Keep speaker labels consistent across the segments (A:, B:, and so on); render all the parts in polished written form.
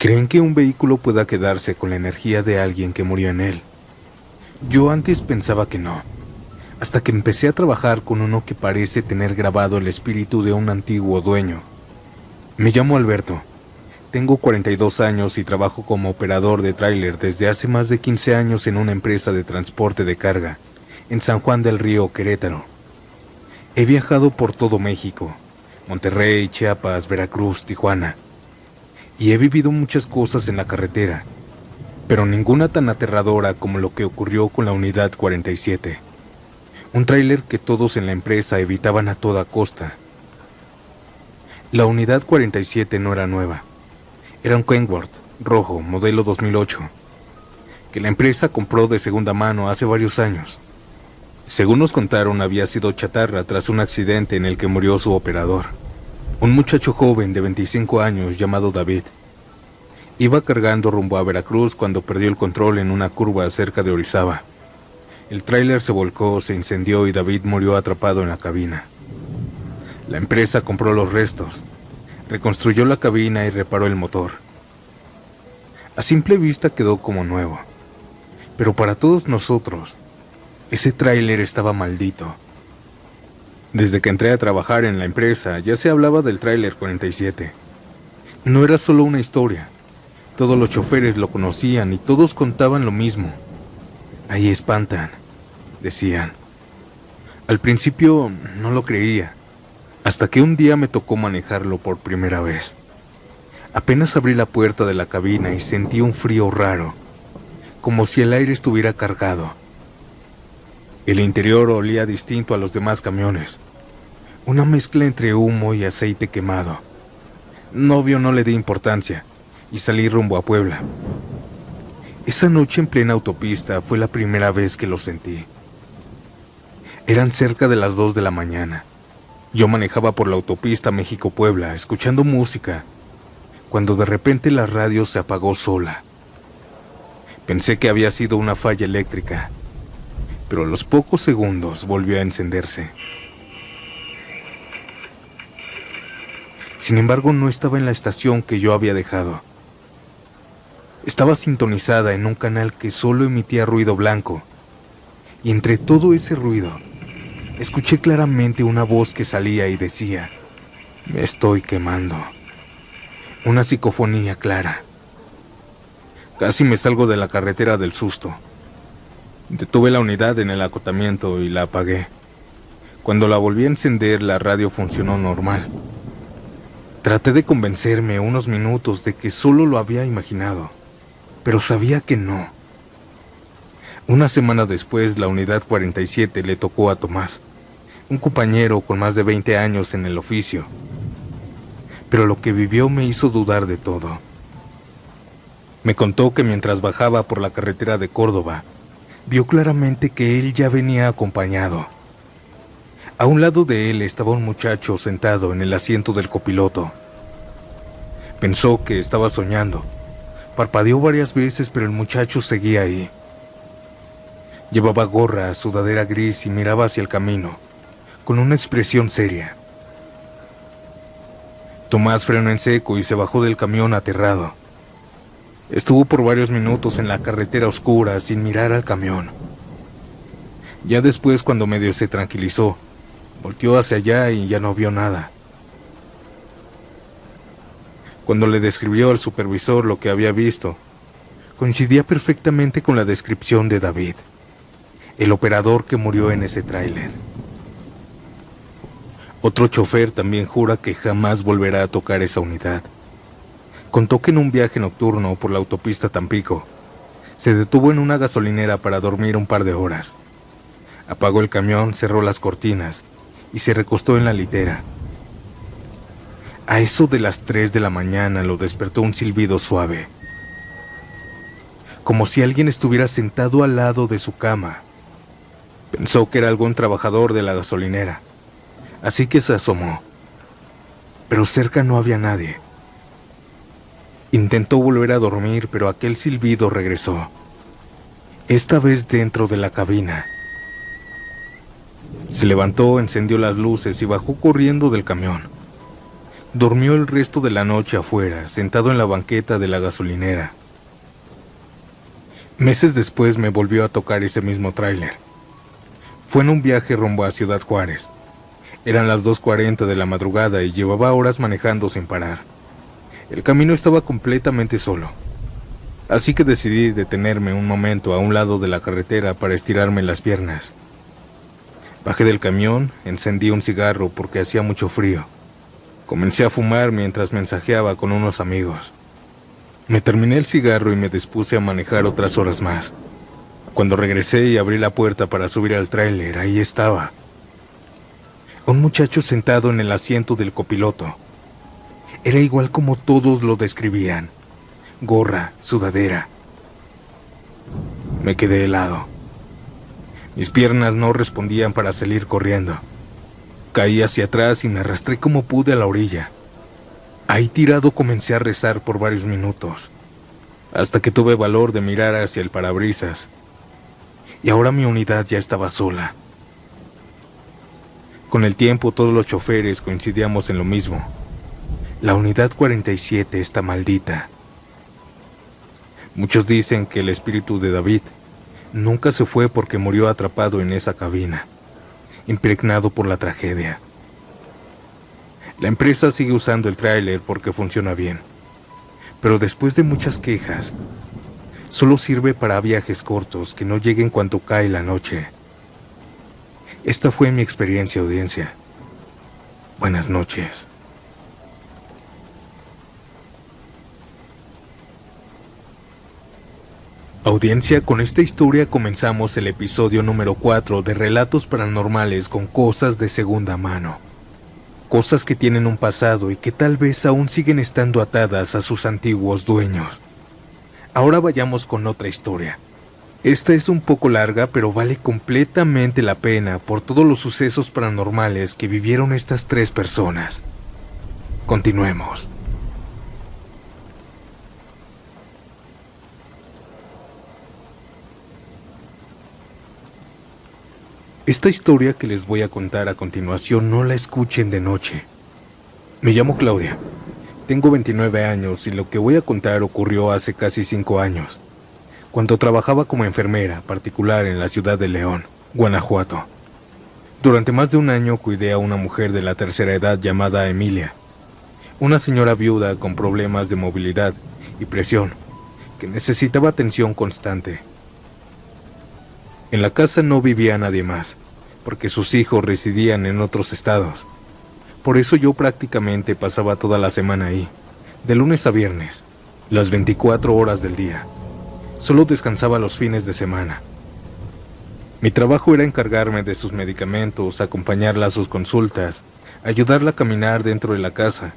A: ¿Creen que un vehículo pueda quedarse con la energía de alguien que murió en él? Yo antes pensaba que no, hasta que empecé a trabajar con uno que parece tener grabado el espíritu de un antiguo dueño. Me llamo Alberto, tengo 42 años y trabajo como operador de tráiler desde hace más de 15 años en una empresa de transporte de carga en San Juan del Río, Querétaro. He viajado por todo México, Monterrey, Chiapas, Veracruz, Tijuana, y he vivido muchas cosas en la carretera, pero ninguna tan aterradora como lo que ocurrió con la Unidad 47, un tráiler que todos en la empresa evitaban a toda costa. La Unidad 47 no era nueva, era un Kenworth rojo, modelo 2008, que la empresa compró de segunda mano hace varios años. Según nos contaron, había sido chatarra tras un accidente en el que murió su operador, un muchacho joven de 25 años llamado David. Iba cargando rumbo a Veracruz cuando perdió el control en una curva cerca de Orizaba. El tráiler se volcó, se incendió y David murió atrapado en la cabina. La empresa compró los restos, reconstruyó la cabina y reparó el motor. A simple vista quedó como nuevo, pero para todos nosotros, ese tráiler estaba maldito. Desde que entré a trabajar en la empresa, ya se hablaba del tráiler 47. No era solo una historia. Todos los choferes lo conocían y todos contaban lo mismo. Ahí espantan, decían. Al principio no lo creía, hasta que un día me tocó manejarlo por primera vez. Apenas abrí la puerta de la cabina y sentí un frío raro, como si el aire estuviera cargado. El interior olía distinto a los demás camiones, una mezcla entre humo y aceite quemado. Novio no le di importancia y salí rumbo a Puebla. Esa noche en plena autopista fue la primera vez que lo sentí. Eran cerca de las 2 de la mañana. Yo manejaba por la autopista México-Puebla, escuchando música, cuando de repente la radio se apagó sola. Pensé que había sido una falla eléctrica, pero a los pocos segundos volvió a encenderse. Sin embargo, no estaba en la estación que yo había dejado. Estaba sintonizada en un canal que solo emitía ruido blanco, y entre todo ese ruido, escuché claramente una voz que salía y decía: "Me estoy quemando". Una psicofonía clara. Casi me salgo de la carretera del susto. Detuve la unidad en el acotamiento y la apagué. Cuando la volví a encender, la radio funcionó normal. Traté de convencerme unos minutos de que solo lo había imaginado, pero sabía que no. Una semana después, la Unidad 47 le tocó a Tomás, un compañero con más de 20 años en el oficio. Pero lo que vivió me hizo dudar de todo. Me contó que mientras bajaba por la carretera de Córdoba, vio claramente que él ya venía acompañado. A un lado de él estaba un muchacho sentado en el asiento del copiloto. Pensó que estaba soñando. Parpadeó varias veces, pero el muchacho seguía ahí. Llevaba gorra, sudadera gris y miraba hacia el camino, con una expresión seria. Tomás frenó en seco y se bajó del camión aterrado. Estuvo por varios minutos en la carretera oscura sin mirar al camión. Ya después, cuando medio se tranquilizó, volteó hacia allá y ya no vio nada. Cuando le describió al supervisor lo que había visto, coincidía perfectamente con la descripción de David, el operador que murió en ese tráiler. Otro chofer también jura que jamás volverá a tocar esa unidad. Contó que en un viaje nocturno por la autopista Tampico, se detuvo en una gasolinera para dormir un par de horas. Apagó el camión, cerró las cortinas y se recostó en la litera. A eso de las 3 de la mañana lo despertó un silbido suave, como si alguien estuviera sentado al lado de su cama. Pensó que era algún trabajador de la gasolinera, así que se asomó, pero cerca no había nadie. Intentó volver a dormir, pero aquel silbido regresó, esta vez dentro de la cabina. Se levantó, encendió las luces y bajó corriendo del camión. Durmió el resto de la noche afuera, sentado en la banqueta de la gasolinera. Meses después me volvió a tocar ese mismo tráiler. Fue en un viaje rumbo a Ciudad Juárez. Eran las 2:40 de la madrugada y llevaba horas manejando sin parar. El camino estaba completamente solo, así que decidí detenerme un momento a un lado de la carretera para estirarme las piernas. Bajé del camión, encendí un cigarro porque hacía mucho frío. Comencé a fumar mientras mensajeaba con unos amigos. Me terminé el cigarro y me dispuse a manejar otras horas más. Cuando regresé y abrí la puerta para subir al tráiler, ahí estaba. Un muchacho sentado en el asiento del copiloto. Era igual como todos lo describían. Gorra, sudadera. Me quedé helado. Mis piernas no respondían para salir corriendo. Caí hacia atrás y me arrastré como pude a la orilla. Ahí tirado comencé a rezar por varios minutos, hasta que tuve valor de mirar hacia el parabrisas. Y ahora mi unidad ya estaba sola. Con el tiempo todos los choferes coincidíamos en lo mismo. La unidad 47 está maldita. Muchos dicen que el espíritu de David nunca se fue porque murió atrapado en esa cabina, impregnado por la tragedia. La empresa sigue usando el tráiler porque funciona bien, pero después de muchas quejas, solo sirve para viajes cortos que no lleguen cuando cae la noche. Esta fue mi experiencia, audiencia. Buenas noches. Audiencia, con esta historia comenzamos el episodio número 4 de Relatos Paranormales con cosas de segunda mano. Cosas que tienen un pasado y que tal vez aún siguen estando atadas a sus antiguos dueños. Ahora vayamos con otra historia. Esta es un poco larga, pero vale completamente la pena por todos los sucesos paranormales que vivieron estas 3 personas. Continuemos. Esta historia que les voy a contar a continuación no la escuchen de noche. Me llamo Claudia, tengo 29 años y lo que voy a contar ocurrió hace casi 5 años, cuando trabajaba como enfermera particular en la ciudad de León, Guanajuato. Durante más de un año cuidé a una mujer de la tercera edad llamada Emilia, una señora viuda con problemas de movilidad y presión, que necesitaba atención constante. En la casa no vivía nadie más, porque sus hijos residían en otros estados. Por eso yo prácticamente pasaba toda la semana ahí, de lunes a viernes, las 24 horas del día. Solo descansaba los fines de semana. Mi trabajo era encargarme de sus medicamentos, acompañarla a sus consultas, ayudarla a caminar dentro de la casa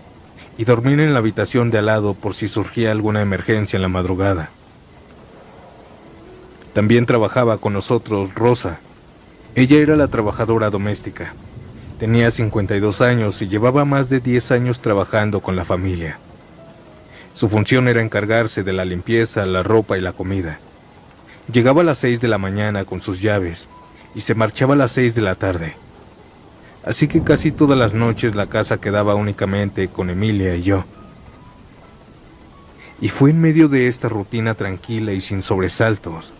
A: y dormir en la habitación de al lado por si surgía alguna emergencia en la madrugada. También trabajaba con nosotros Rosa. Ella era la trabajadora doméstica. Tenía 52 años y llevaba más de 10 años trabajando con la familia. Su función era encargarse de la limpieza, la ropa y la comida. Llegaba a las 6 de la mañana con sus llaves y se marchaba a las 6 de la tarde. Así que casi todas las noches la casa quedaba únicamente con Emilia y yo. Y fue en medio de esta rutina tranquila y sin sobresaltos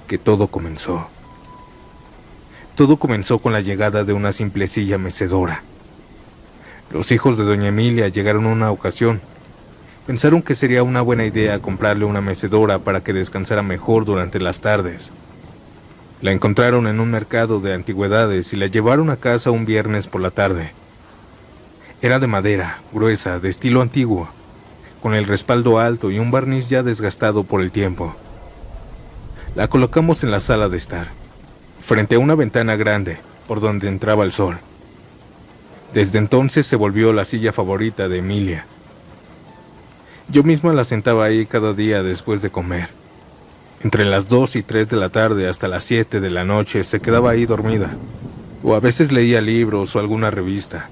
A: que todo comenzó. Todo comenzó con la llegada de una simple silla mecedora. Los hijos de doña Emilia llegaron una ocasión. Pensaron que sería una buena idea comprarle una mecedora para que descansara mejor durante las tardes. La encontraron en un mercado de antigüedades y la llevaron a casa un viernes por la tarde. Era de madera, gruesa, de estilo antiguo, con el respaldo alto y un barniz ya desgastado por el tiempo. La colocamos en la sala de estar, frente a una ventana grande, por donde entraba el sol. Desde entonces se volvió la silla favorita de Emilia. Yo misma la sentaba ahí cada día después de comer. Entre las 2 y 3 de la tarde hasta las 7 de la noche se quedaba ahí dormida, o a veces leía libros o alguna revista.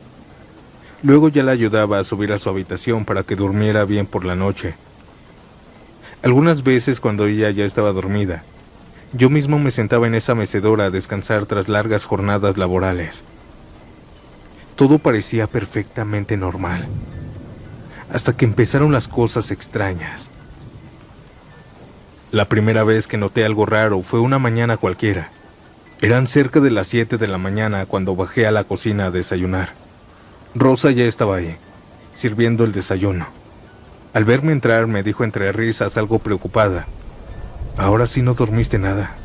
A: Luego ya la ayudaba a subir a su habitación para que durmiera bien por la noche. Algunas veces cuando ella ya estaba dormida, yo mismo me sentaba en esa mecedora a descansar tras largas jornadas laborales. Todo parecía perfectamente normal, hasta que empezaron las cosas extrañas. La primera vez que noté algo raro fue una mañana cualquiera. Eran cerca de las 7 de la mañana cuando bajé a la cocina a desayunar. Rosa ya estaba ahí, sirviendo el desayuno. Al verme entrar me dijo entre risas, algo preocupada: «Ahora sí no dormiste nada».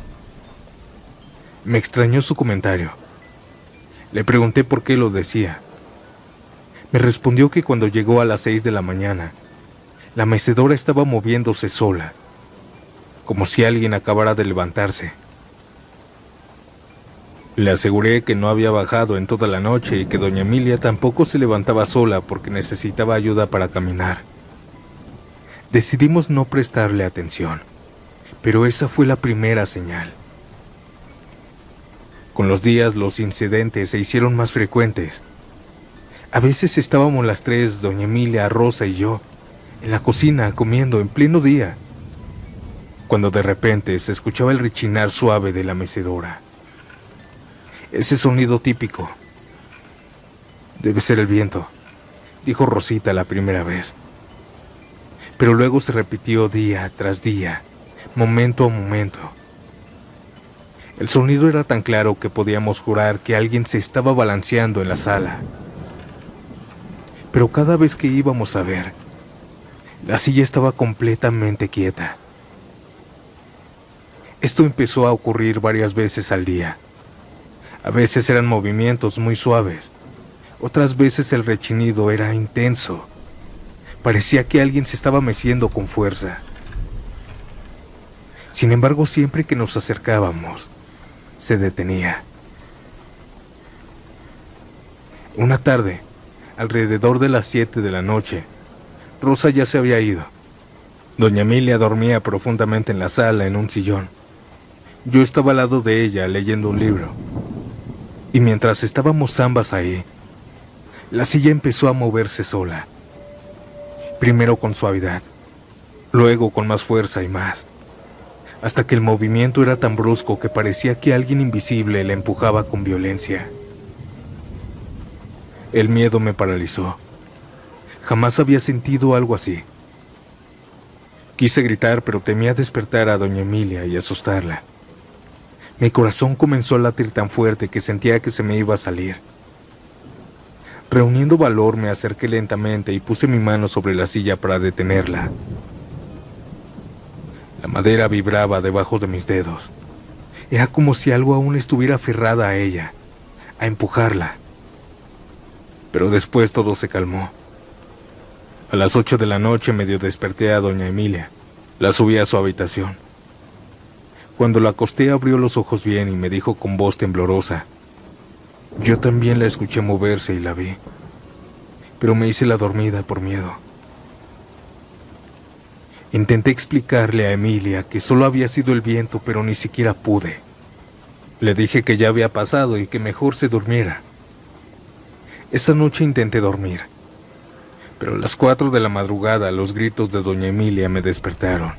A: Me extrañó su comentario. Le pregunté por qué lo decía. Me respondió que cuando llegó a las 6 de la mañana, la mecedora estaba moviéndose sola, como si alguien acabara de levantarse. Le aseguré que no había bajado en toda la noche y que doña Emilia tampoco se levantaba sola porque necesitaba ayuda para caminar. Decidimos no prestarle atención, pero esa fue la primera señal. Con los días los incidentes se hicieron más frecuentes. A veces estábamos las tres, doña Emilia, Rosa y yo, en la cocina comiendo en pleno día, cuando de repente se escuchaba el rechinar suave de la mecedora. Ese sonido típico. «Debe ser el viento», dijo Rosita la primera vez. Pero luego se repitió día tras día, momento a momento. El sonido era tan claro que podíamos jurar que alguien se estaba balanceando en la sala. Pero cada vez que íbamos a ver, la silla estaba completamente quieta. Esto empezó a ocurrir varias veces al día. A veces eran movimientos muy suaves, otras veces el rechinido era intenso. Parecía que alguien se estaba meciendo con fuerza. Sin embargo, siempre que nos acercábamos, se detenía. Una tarde, alrededor de las 7 de la noche, Rosa ya se había ido. Doña Emilia dormía profundamente en la sala en un sillón. Yo estaba al lado de ella leyendo un libro. Y mientras estábamos ambas ahí, la silla empezó a moverse sola. Primero con suavidad, luego con más fuerza y más, hasta que el movimiento era tan brusco que parecía que alguien invisible la empujaba con violencia. El miedo me paralizó. Jamás había sentido algo así. Quise gritar, pero temía despertar a doña Emilia y asustarla. Mi corazón comenzó a latir tan fuerte que sentía que se me iba a salir. Reuniendo valor, me acerqué lentamente y puse mi mano sobre la silla para detenerla. La madera vibraba debajo de mis dedos. Era como si algo aún estuviera aferrada a ella, a empujarla. Pero después todo se calmó. A las 8 de la noche medio desperté a doña Emilia. La subí a su habitación. Cuando la acosté abrió los ojos bien y me dijo con voz temblorosa: «Yo también la escuché moverse y la vi, pero me hice la dormida por miedo». Intenté explicarle a Emilia que solo había sido el viento, pero ni siquiera pude. Le dije que ya había pasado y que mejor se durmiera. Esa noche intenté dormir, pero a las 4 de la madrugada los gritos de doña Emilia me despertaron.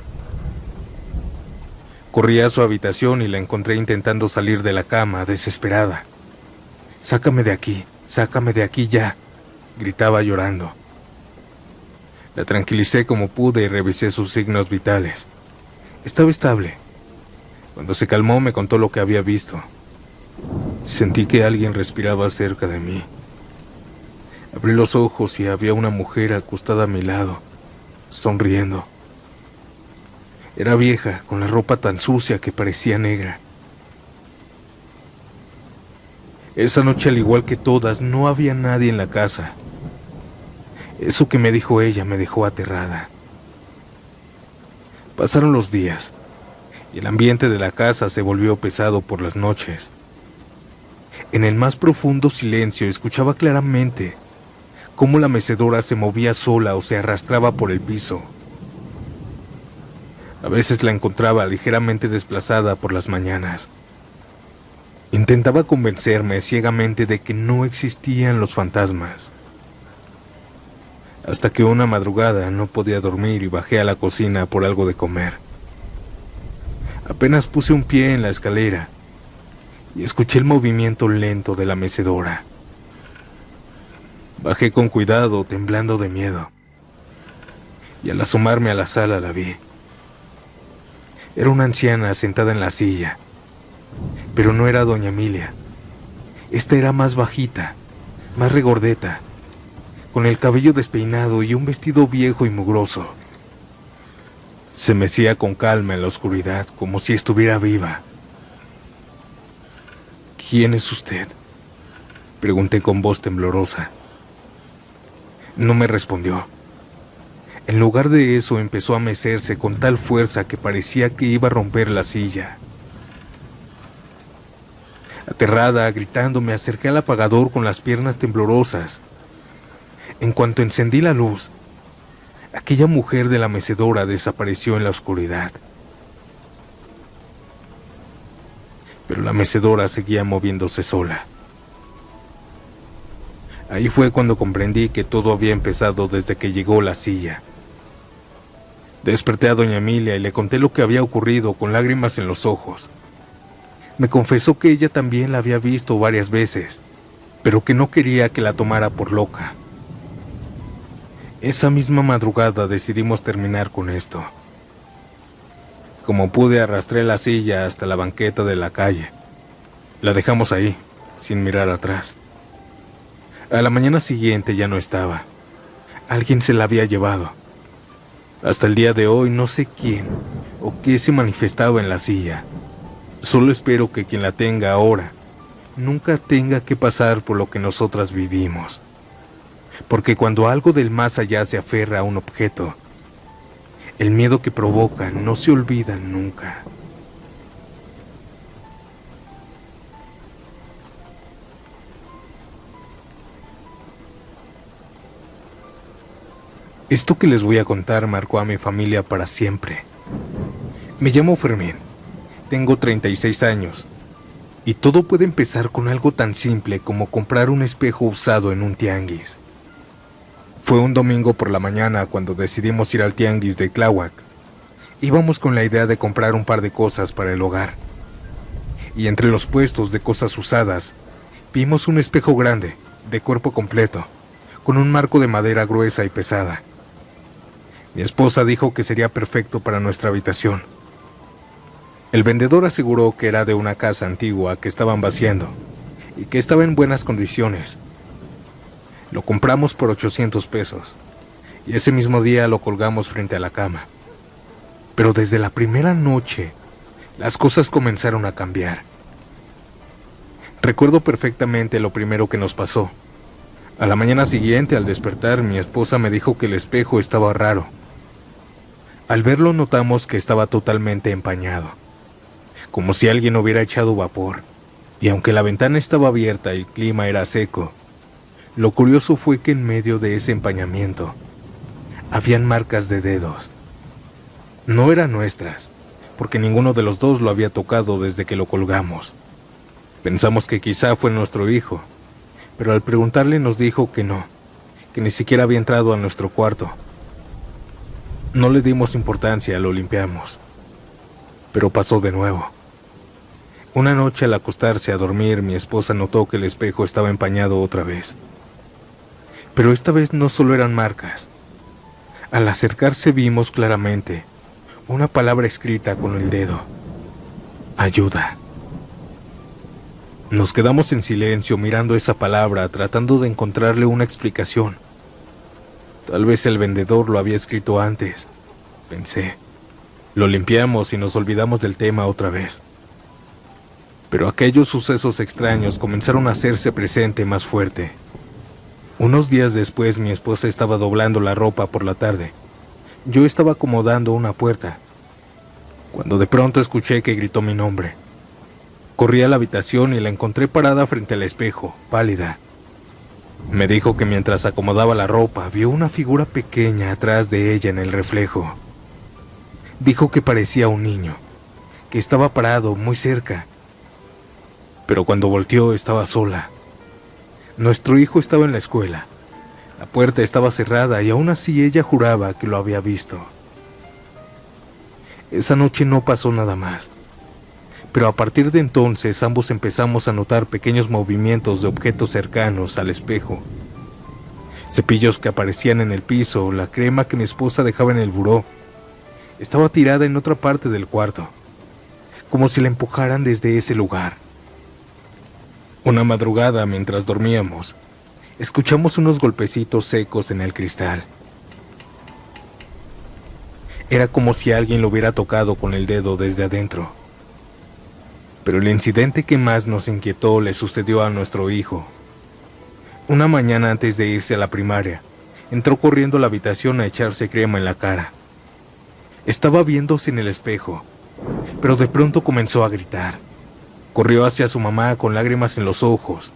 A: Corrí a su habitación y la encontré intentando salir de la cama, desesperada. sácame de aquí ya», gritaba llorando. La tranquilicé como pude y revisé sus signos vitales. Estaba estable. Cuando se calmó me contó lo que había visto. Sentí que alguien respiraba cerca de mí. Abrí los ojos y había una mujer acostada a mi lado, sonriendo. Era vieja, con la ropa tan sucia que parecía negra. Esa noche, al igual que todas, no había nadie en la casa. Eso que me dijo ella me dejó aterrada. Pasaron los días, y el ambiente de la casa se volvió pesado por las noches. En el más profundo silencio escuchaba claramente cómo la mecedora se movía sola o se arrastraba por el piso. A veces la encontraba ligeramente desplazada por las mañanas. Intentaba convencerme ciegamente de que no existían los fantasmas. Hasta que una madrugada no podía dormir y bajé a la cocina por algo de comer. Apenas puse un pie en la escalera y escuché el movimiento lento de la mecedora. Bajé con cuidado, temblando de miedo, y al asomarme a la sala la vi. Era una anciana sentada en la silla, pero no era doña Emilia. Esta era más bajita, más regordeta, con el cabello despeinado y un vestido viejo y mugroso. Se mecía con calma en la oscuridad, como si estuviera viva. ¿Quién es usted?, pregunté con voz temblorosa. No me respondió. En lugar de eso, empezó a mecerse con tal fuerza que parecía que iba a romper la silla. Aterrada, gritando, me acerqué al apagador con las piernas temblorosas. En cuanto encendí la luz, aquella mujer de la mecedora desapareció en la oscuridad. Pero la mecedora seguía moviéndose sola. Ahí fue cuando comprendí que todo había empezado desde que llegó la silla. Desperté a doña Emilia y le conté lo que había ocurrido con lágrimas en los ojos. Me confesó que ella también la había visto varias veces, pero que no quería que la tomara por loca. Esa misma madrugada decidimos terminar con esto. Como pude, arrastré la silla hasta la banqueta de la calle. La dejamos ahí, sin mirar atrás. A la mañana siguiente ya no estaba. Alguien se la había llevado. Hasta el día de hoy no sé quién o qué se manifestaba en la silla. Solo espero que quien la tenga ahora nunca tenga que pasar por lo que nosotras vivimos. Porque cuando algo del más allá se aferra a un objeto, el miedo que provoca no se olvida nunca. Esto que les voy a contar marcó a mi familia para siempre. Me llamo Fermín, tengo 36 años, y todo puede empezar con algo tan simple como comprar un espejo usado en un tianguis. Fue un domingo por la mañana cuando decidimos ir al tianguis de Tláhuac. Íbamos con la idea de comprar un par de cosas para el hogar. Y entre los puestos de cosas usadas, vimos un espejo grande, de cuerpo completo, con un marco de madera gruesa y pesada. Mi esposa dijo que sería perfecto para nuestra habitación. El vendedor aseguró que era de una casa antigua que estaban vaciando y que estaba en buenas condiciones. Lo compramos por 800 pesos y ese mismo día lo colgamos frente a la cama. Pero desde la primera noche, las cosas comenzaron a cambiar. Recuerdo perfectamente lo primero que nos pasó. A la mañana siguiente, al despertar, mi esposa me dijo que el espejo estaba raro. Al verlo notamos que estaba totalmente empañado, como si alguien hubiera echado vapor, y aunque la ventana estaba abierta y el clima era seco, lo curioso fue que en medio de ese empañamiento habían marcas de dedos. No eran nuestras, porque ninguno de los dos lo había tocado desde que lo colgamos. Pensamos que quizá fue nuestro hijo, pero al preguntarle nos dijo que no, que ni siquiera había entrado a nuestro cuarto. No le dimos importancia, lo limpiamos, pero pasó de nuevo. Una noche al acostarse a dormir, mi esposa notó que el espejo estaba empañado otra vez. Pero esta vez no solo eran marcas. Al acercarse vimos claramente una palabra escrita con el dedo: ayuda. Nos quedamos en silencio mirando esa palabra, tratando de encontrarle una explicación. Tal vez el vendedor lo había escrito antes, pensé. Lo limpiamos y nos olvidamos del tema otra vez. Pero aquellos sucesos extraños comenzaron a hacerse presente más fuerte. Unos días después, mi esposa estaba doblando la ropa por la tarde. Yo estaba acomodando una puerta, cuando de pronto escuché que gritó mi nombre. Corrí a la habitación y la encontré parada frente al espejo, pálida. Me dijo que mientras acomodaba la ropa, vio una figura pequeña atrás de ella en el reflejo. Dijo que parecía un niño, que estaba parado muy cerca. Pero cuando volteó estaba sola. Nuestro hijo estaba en la escuela. La puerta estaba cerrada y aún así ella juraba que lo había visto. Esa noche no pasó nada más. Pero a partir de entonces ambos empezamos a notar pequeños movimientos de objetos cercanos al espejo. cepillos que aparecían en el piso, la crema que mi esposa dejaba en el buró. Estaba tirada en otra parte del cuarto, como si la empujaran desde ese lugar. Una madrugada, mientras dormíamos, escuchamos unos golpecitos secos en el cristal. Era como si alguien lo hubiera tocado con el dedo desde adentro. Pero el incidente que más nos inquietó le sucedió a nuestro hijo. Una mañana antes de irse a la primaria, entró corriendo a la habitación a echarse crema en la cara. Estaba viéndose en el espejo, pero de pronto comenzó a gritar. Corrió hacia su mamá con lágrimas en los ojos,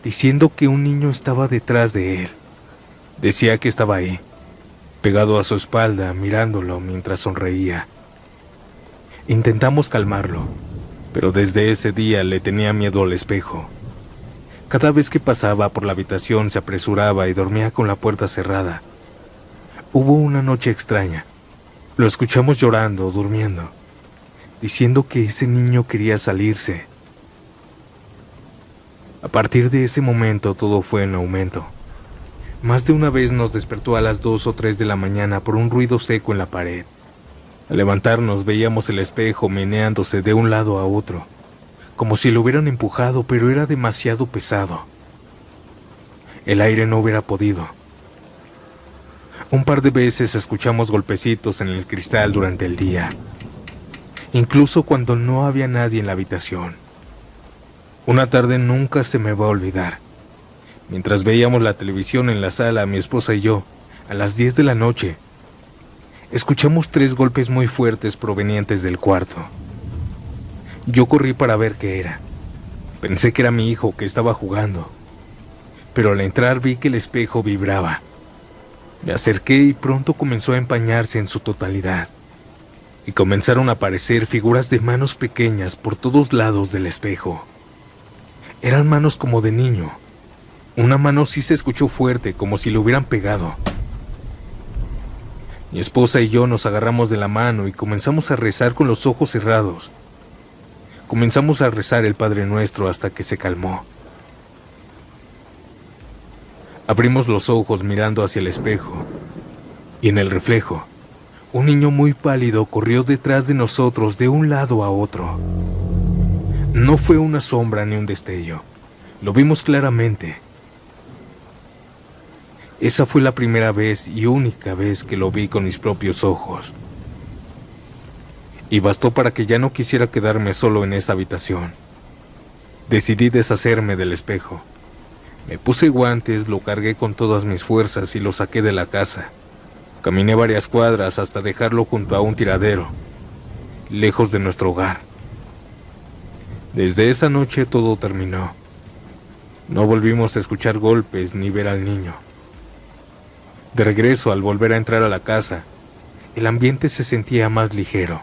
A: diciendo que un niño estaba detrás de él. Decía que estaba ahí, pegado a su espalda, mirándolo mientras sonreía. Intentamos calmarlo, pero desde ese día le tenía miedo al espejo. Cada vez que pasaba por la habitación se apresuraba y dormía con la puerta cerrada. Hubo una noche extraña. Lo escuchamos llorando, durmiendo, diciendo que ese niño quería salirse. A partir de ese momento todo fue en aumento. Más de una vez nos despertó a las 2 o 3 de la mañana por un ruido seco en la pared. Al levantarnos veíamos el espejo meneándose de un lado a otro, como si lo hubieran empujado, pero era demasiado pesado. El aire no hubiera podido. Un par de veces escuchamos golpecitos en el cristal durante el día, incluso cuando no había nadie en la habitación. Una tarde nunca se me va a olvidar. Mientras veíamos la televisión en la sala, mi esposa y yo, a las 10 de la noche, escuchamos 3 golpes muy fuertes provenientes del cuarto. Yo corrí para ver qué era. Pensé que era mi hijo que estaba jugando, pero al entrar vi que el espejo vibraba. Me acerqué y pronto comenzó a empañarse en su totalidad, y comenzaron a aparecer figuras de manos pequeñas por todos lados del espejo. Eran manos como de niño. Una mano sí se escuchó fuerte, como si le hubieran pegado. Mi esposa y yo nos agarramos de la mano y comenzamos a rezar con los ojos cerrados. Comenzamos a rezar el Padre Nuestro hasta que se calmó. Abrimos los ojos mirando hacia el espejo, y en el reflejo, un niño muy pálido corrió detrás de nosotros de un lado a otro. No fue una sombra ni un destello, lo vimos claramente. Esa fue la primera vez y única vez que lo vi con mis propios ojos. Y bastó para que ya no quisiera quedarme solo en esa habitación. Decidí deshacerme del espejo. Me puse guantes, lo cargué con todas mis fuerzas y lo saqué de la casa. Caminé varias cuadras hasta dejarlo junto a un tiradero, lejos de nuestro hogar. Desde esa noche todo terminó. No volvimos a escuchar golpes ni ver al niño. De regreso, al volver a entrar a la casa, el ambiente se sentía más ligero,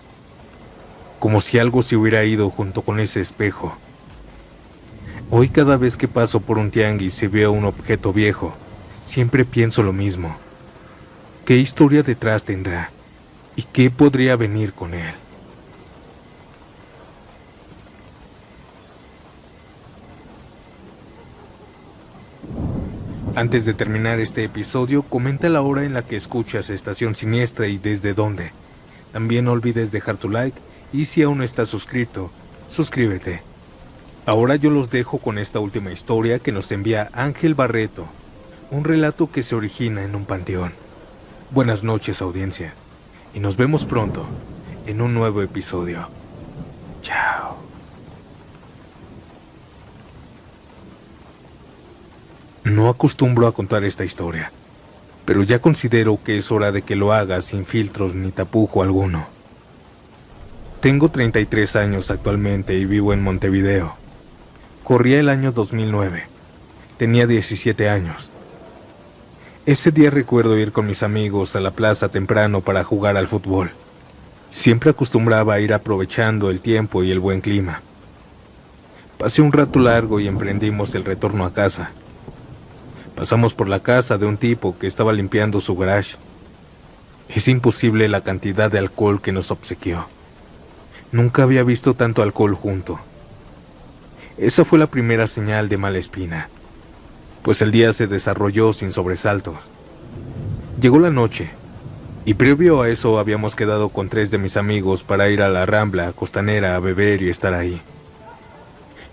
A: como si algo se hubiera ido junto con ese espejo. Hoy cada vez que paso por un tianguis y veo un objeto viejo, siempre pienso lo mismo. ¿Qué historia detrás tendrá? ¿Y qué podría venir con él? Antes de terminar este episodio, comenta la hora en la que escuchas Estación Siniestra y desde dónde. También no olvides dejar tu like y si aún no estás suscrito, suscríbete. Ahora yo los dejo con esta última historia que nos envía Ángel Barreto, un relato que se origina en un panteón. Buenas noches, audiencia, y nos vemos pronto en un nuevo episodio. Chao. No acostumbro a contar esta historia, pero ya considero que es hora de que lo haga sin filtros ni tapujo alguno. Tengo 33 años actualmente y vivo en Montevideo. Corría el año 2009. Tenía 17 años. Ese día recuerdo ir con mis amigos a la plaza temprano para jugar al fútbol. Siempre acostumbraba a ir aprovechando el tiempo y el buen clima. Pasé un rato largo y emprendimos el retorno a casa. Pasamos por la casa de un tipo que estaba limpiando su garage. Es imposible la cantidad de alcohol que nos obsequió. Nunca había visto tanto alcohol junto. Esa fue la primera señal de mala espina. pues el día se desarrolló sin sobresaltos. Llegó la noche, y previo a eso habíamos quedado con 3 de mis amigos para ir a la Rambla Costanera a beber y estar ahí.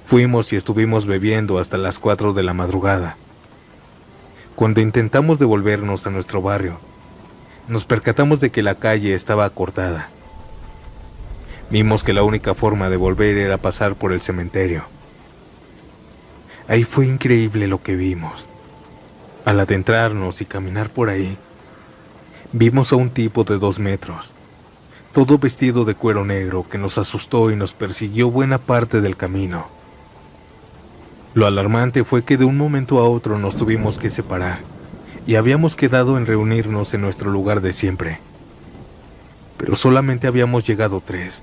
A: Fuimos y estuvimos bebiendo hasta las 4 de la madrugada. Cuando intentamos devolvernos a nuestro barrio, nos percatamos de que la calle estaba cortada. Vimos que la única forma de volver era pasar por el cementerio. Ahí fue increíble lo que vimos. Al adentrarnos y caminar por ahí, vimos a un tipo de 2 metros, todo vestido de cuero negro, que nos asustó y nos persiguió buena parte del camino. Lo alarmante fue que de un momento a otro nos tuvimos que separar y habíamos quedado en reunirnos en nuestro lugar de siempre. Pero solamente habíamos llegado 3.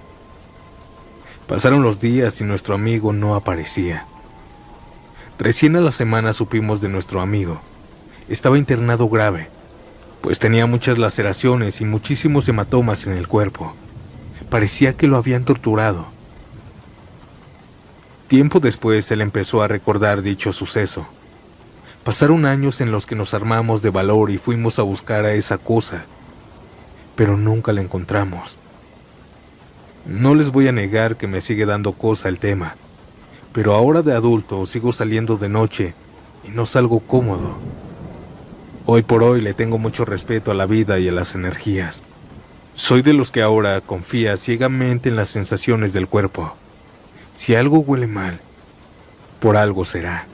A: Pasaron los días y nuestro amigo no aparecía. Recién a la semana supimos de nuestro amigo. Estaba internado grave, pues tenía muchas laceraciones y muchísimos hematomas en el cuerpo. Parecía que lo habían torturado. Tiempo después él empezó a recordar dicho suceso. Pasaron años en los que nos armamos de valor y fuimos a buscar a esa cosa, pero nunca la encontramos. No les voy a negar que me sigue dando cosa el tema, pero ahora de adulto sigo saliendo de noche y no salgo cómodo. Hoy por hoy le tengo mucho respeto a la vida y a las energías. Soy de los que ahora confía ciegamente en las sensaciones del cuerpo. Si algo huele mal, por algo será.